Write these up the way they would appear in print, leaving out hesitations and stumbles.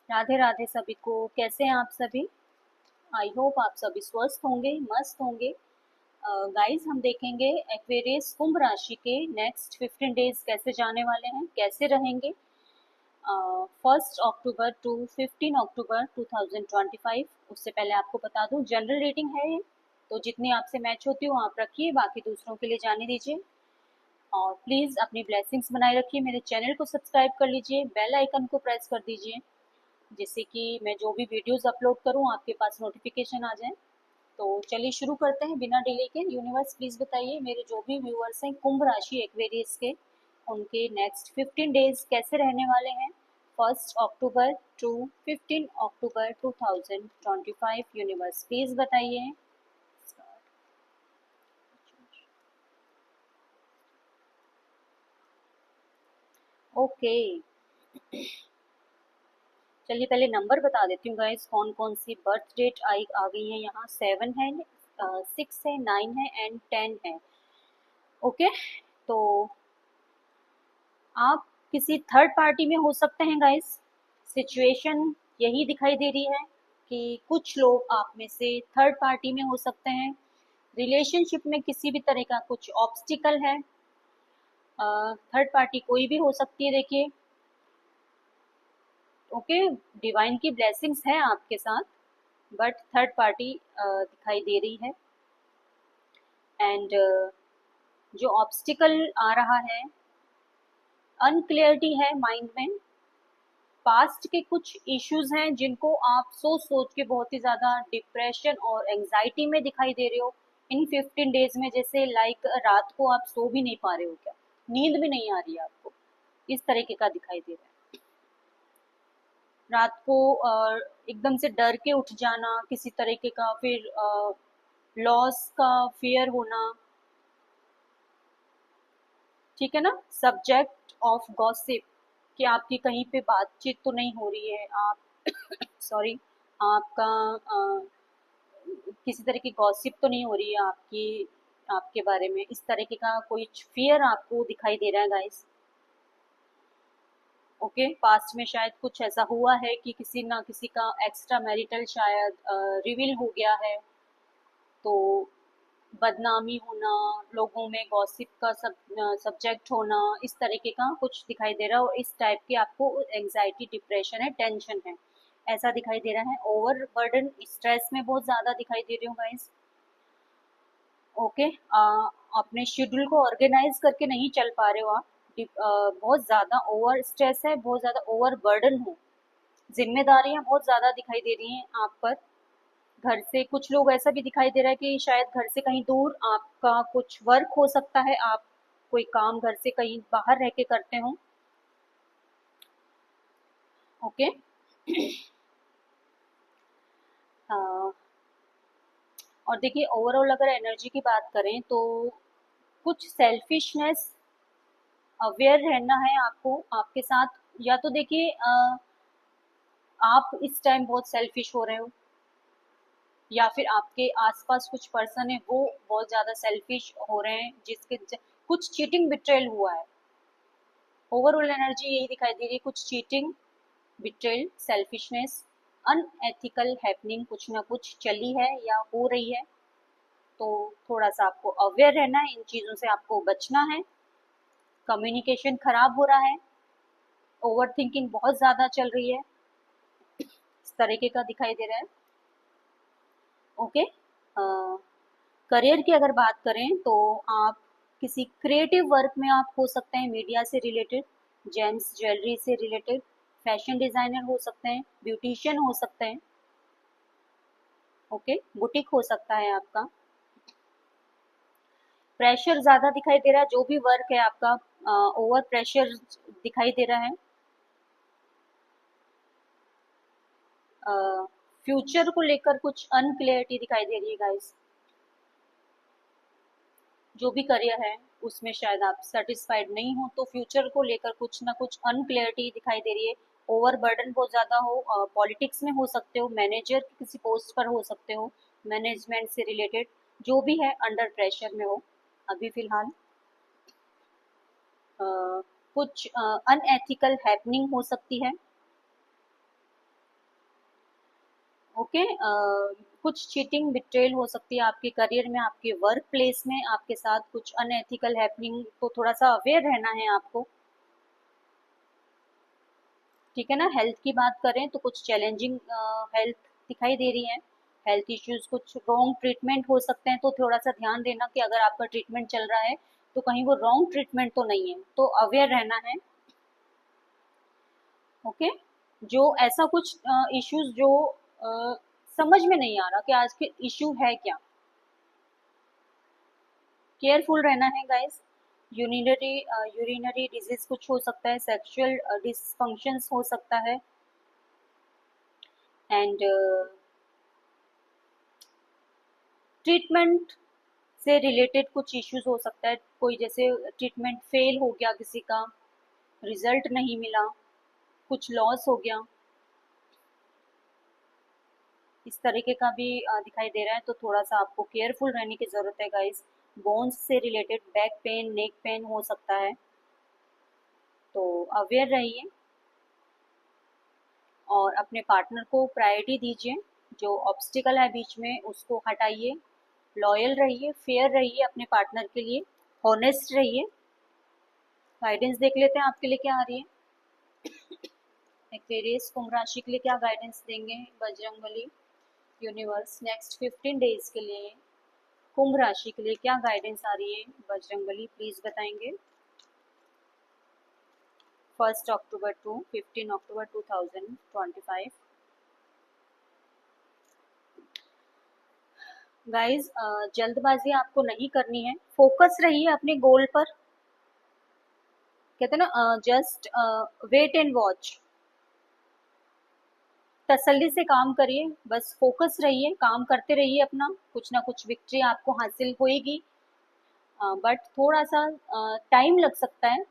राधे राधे सभी को। कैसे हैं आप सभी? आई होप आप सभी स्वस्थ होंगे, मस्त होंगे। गाइस, हम देखेंगे एक्वेरियस कुंभ राशि के नेक्स्ट 15 डेज कैसे जाने वाले हैं, कैसे रहेंगे। 1 अक्टूबर टू 15 अक्टूबर 2025। उससे पहले आपको बता दूं, जनरल रेटिंग है ये, तो जितनी आपसे मैच होती हो आप रखिए, बाकी दूसरों के लिए जाने दीजिए। और प्लीज़ अपनी ब्लेसिंग्स बनाए रखिए, मेरे चैनल को सब्सक्राइब कर लीजिए, बेल आइकन को प्रेस कर दीजिए, जिससे कि मैं जो भी वीडियोस अपलोड करूं आपके पास नोटिफिकेशन आ जाए। तो चलिए शुरू करते हैं बिना डिले के। यूनिवर्स प्लीज बताइए, मेरे जो भी व्यूअर्स हैं कुंभ राशि एक्वेरियस के, उनके नेक्स्ट 15 डेज कैसे रहने वाले हैं। 1 अक्टूबर टू 15 अक्टूबर 2025। यूनिवर्स प्लीज बताइए। ओके, चलिए पहले नंबर बता देती हूँ गाइस, कौन कौन सी बर्थ डेट आ गई है यहाँ। 7 है, 6 है, 9 है एंड 10 है। ओके, तो आप किसी थर्ड पार्टी में हो सकते हैं गाइस। सिचुएशन यही दिखाई दे रही है कि कुछ लोग आप में से थर्ड पार्टी में हो सकते हैं। रिलेशनशिप में किसी भी तरह का कुछ ऑब्स्टिकल है। थर्ड पार्टी कोई भी हो सकती है, देखिए। ओके, डिवाइन की ब्लेसिंग्स है आपके साथ, बट थर्ड पार्टी दिखाई दे रही है। एंड जो ऑब्स्टिकल आ रहा है, अनक्लियरिटी है माइंड में। पास्ट के कुछ इश्यूज हैं जिनको आप सोच सोच के बहुत ही ज्यादा डिप्रेशन और एंजाइटी में दिखाई दे रहे हो इन 15 डेज में। जैसे लाइक रात को आप सो भी नहीं पा रहे हो, क्या नींद भी नहीं आ रही है आपको, इस तरीके का दिखाई दे रहा है। रात को एकदम से डर के उठ जाना किसी तरीके का, फिर लॉस का फियर होना, ठीक है ना। सब्जेक्ट ऑफ गॉसिप, कि आपकी कहीं पे बातचीत तो नहीं हो रही है, आप सॉरी, आपका किसी तरह की गॉसिप तो नहीं हो रही है आपकी, आपके बारे में इस तरीके का कोई फियर आपको दिखाई दे रहा है गाइस। ओके, पास्ट में शायद कुछ ऐसा हुआ है कि किसी ना किसी का एक्स्ट्रा मैरिटल शायद रिवील हो गया है, तो बदनामी होना, लोगों में गॉसिप का सब्जेक्ट होना, इस तरीके का कुछ दिखाई दे रहा है। और इस टाइप की आपको एंजाइटी, डिप्रेशन है, टेंशन है, ऐसा दिखाई दे रहा है। ओवर बर्डन, स्ट्रेस में बहुत ज्यादा दिखाई दे रही हूँ गाइस। ओके, अपने शेड्यूल को ऑर्गेनाइज करके नहीं चल पा रहे हो आप। बहुत ज्यादा ओवर स्ट्रेस है, बहुत ज्यादा ओवर बर्डन हो, जिम्मेदारियां बहुत ज्यादा दिखाई दे रही हैं आप पर। घर से कुछ लोग ऐसा भी दिखाई दे रहा है कि शायद घर से कहीं दूर आपका कुछ वर्क हो सकता है, आप कोई काम घर से कहीं बाहर रह के करते हो। ओके, और देखिए ओवरऑल अगर एनर्जी की बात करें तो कुछ सेल्फिशनेस, अवेयर रहना है आपको आपके साथ। या तो देखिए आप इस टाइम बहुत सेल्फिश हो रहे हो, या फिर आपके आसपास कुछ पर्सन है वो बहुत ज्यादा सेल्फिश हो रहे हैं, कुछ चीटिंग बिट्रेल हुआ है। ओवरऑल एनर्जी यही दिखाई दे रही है, कुछ cheating, betrayal, selfishness, unethical happening कुछ ना कुछ चली है या हो रही है। तो थोड़ा सा आपको अवेयर रहना है, इन चीजों से आपको बचना है। कम्युनिकेशन खराब हो रहा है, ओवर थिंकिंग बहुत ज्यादा चल रही है, इस तरीके का दिखाई दे रहा है। ओके, करियर की अगर बात करें तो आप किसी क्रिएटिव वर्क में आप हो सकते हैं, मीडिया से रिलेटेड, जेम्स ज्वेलरी से रिलेटेड, फैशन डिजाइनर हो सकते हैं, ब्यूटिशियन हो सकते हैं। ओके, बुटीक हो सकता है आपका। प्रेशर ज्यादा दिखाई दे रहा है, जो भी वर्क है आपका ओवर प्रेशर दिखाई दे रहा है। फ्यूचर को लेकर कुछ अनक्लियरिटी दिखाई दे रही है गाइस। जो भी करियर है उसमें शायद आप सेटिस्फाइड नहीं हो, तो फ्यूचर को लेकर कुछ ना कुछ अनक्लियरिटी दिखाई दे रही है। ओवर बर्डन बहुत ज्यादा हो, पॉलिटिक्स में हो सकते हो, मैनेजर किसी पोस्ट पर हो सकते हो, मैनेजमेंट से रिलेटेड, जो भी है अंडर प्रेशर में हो अभी फिलहाल। कुछ अनएथिकल हैपनिंग हो सकती है। ओके। कुछ चीटिंग बिट्रेल हो सकती है आपके करियर में, आपके वर्क प्लेस में, आपके साथ कुछ अनएथिकल हैपनिंग, तो थोड़ा सा अवेयर रहना है आपको, ठीक है ना। हेल्थ की बात करें तो कुछ चैलेंजिंग हेल्थ दिखाई दे रही है, हेल्थ इश्यूज, कुछ रॉन्ग ट्रीटमेंट हो सकते हैं, तो थोड़ा सा ध्यान देना कि अगर आपका ट्रीटमेंट चल रहा है तो कहीं वो रॉन्ग ट्रीटमेंट तो नहीं है, तो अवेयर रहना है। ओके। जो ऐसा कुछ इश्यूज जो समझ में नहीं आ रहा कि आज के इश्यू है क्या, केयरफुल रहना है गाइस। यूरिनरी यूरिनरी डिजीज कुछ हो सकता है, सेक्सुअल डिसफंक्शंस हो सकता है, एंड ट्रीटमेंट से रिलेटेड कुछ इश्यूज हो सकता है, कोई जैसे ट्रीटमेंट फेल हो गया, किसी का रिजल्ट नहीं मिला, कुछ लॉस हो गया, इस तरीके का भी दिखाई दे रहा है, तो थोड़ा सा आपको केयरफुल रहने की ज़रूरत है गाइस। बोन्स से related back pain, neck pain हो सकता है, तो अवेयर रहिए और अपने पार्टनर को प्रायोरिटी दीजिए, जो ऑब्स्टिकल है बीच में उसको हटाइए, लॉयल रहिए, फेयर रहिए अपने पार्टनर के लिए, हॉनेस्ट रहिए। गाइडेंस देख लेते हैं आपके लिए क्या आ रही है। एक्वेरियस कुंभ राशि के लिए क्या गाइडेंस देंगे बजरंगबली यूनिवर्स नेक्स्ट 15 डेज के लिए, कुंभ राशि के लिए क्या गाइडेंस आ रही है बजरंगबली, प्लीज बताएंगे। 1 अक्टूबर टू 15 अक्टूबर 2025। गाइस, जल्दबाजी आपको नहीं करनी है, फोकस रहिए अपने गोल पर, कहते हैं ना जस्ट वेट एंड वॉच, तसल्ली से काम करिए, बस फोकस रहिए, काम करते रहिए अपना, कुछ ना कुछ विक्ट्री आपको हासिल होएगी, बट थोड़ा सा टाइम लग सकता है,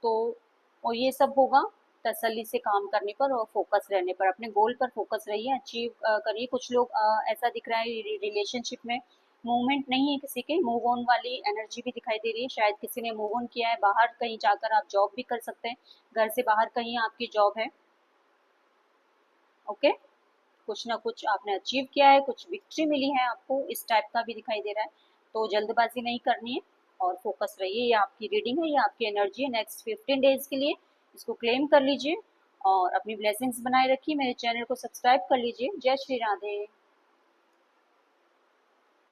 तो और ये सब होगा तसल्ली से काम करने पर और फोकस रहने पर, अपने गोल पर फोकस रहिए, अचीव करिए। कुछ लोग ऐसा दिख रहा है रिलेशनशिप में मूवमेंट नहीं है, किसी के मूव ऑन वाली एनर्जी भी दिखाई दे रही है, शायद किसी ने मूव ऑन किया है, बाहर कहीं जाकर आप जॉब भी कर सकते हैं, घर से बाहर कहीं आपकी जॉब है। ओके। कुछ ना कुछ आपने अचीव किया है, कुछ विक्ट्री मिली है आपको, इस टाइप का भी दिखाई दे रहा है, तो जल्दबाजी नहीं करनी है और फोकस रहिए। ये आपकी रीडिंग है, ये आपकी एनर्जी है नेक्स्ट 15 डेज के लिए, इसको क्लेम कर लीजिए और अपनी ब्लेसिंग्स बनाए रखिए, मेरे चैनल को सब्सक्राइब कर लीजिए। जय श्री राधे।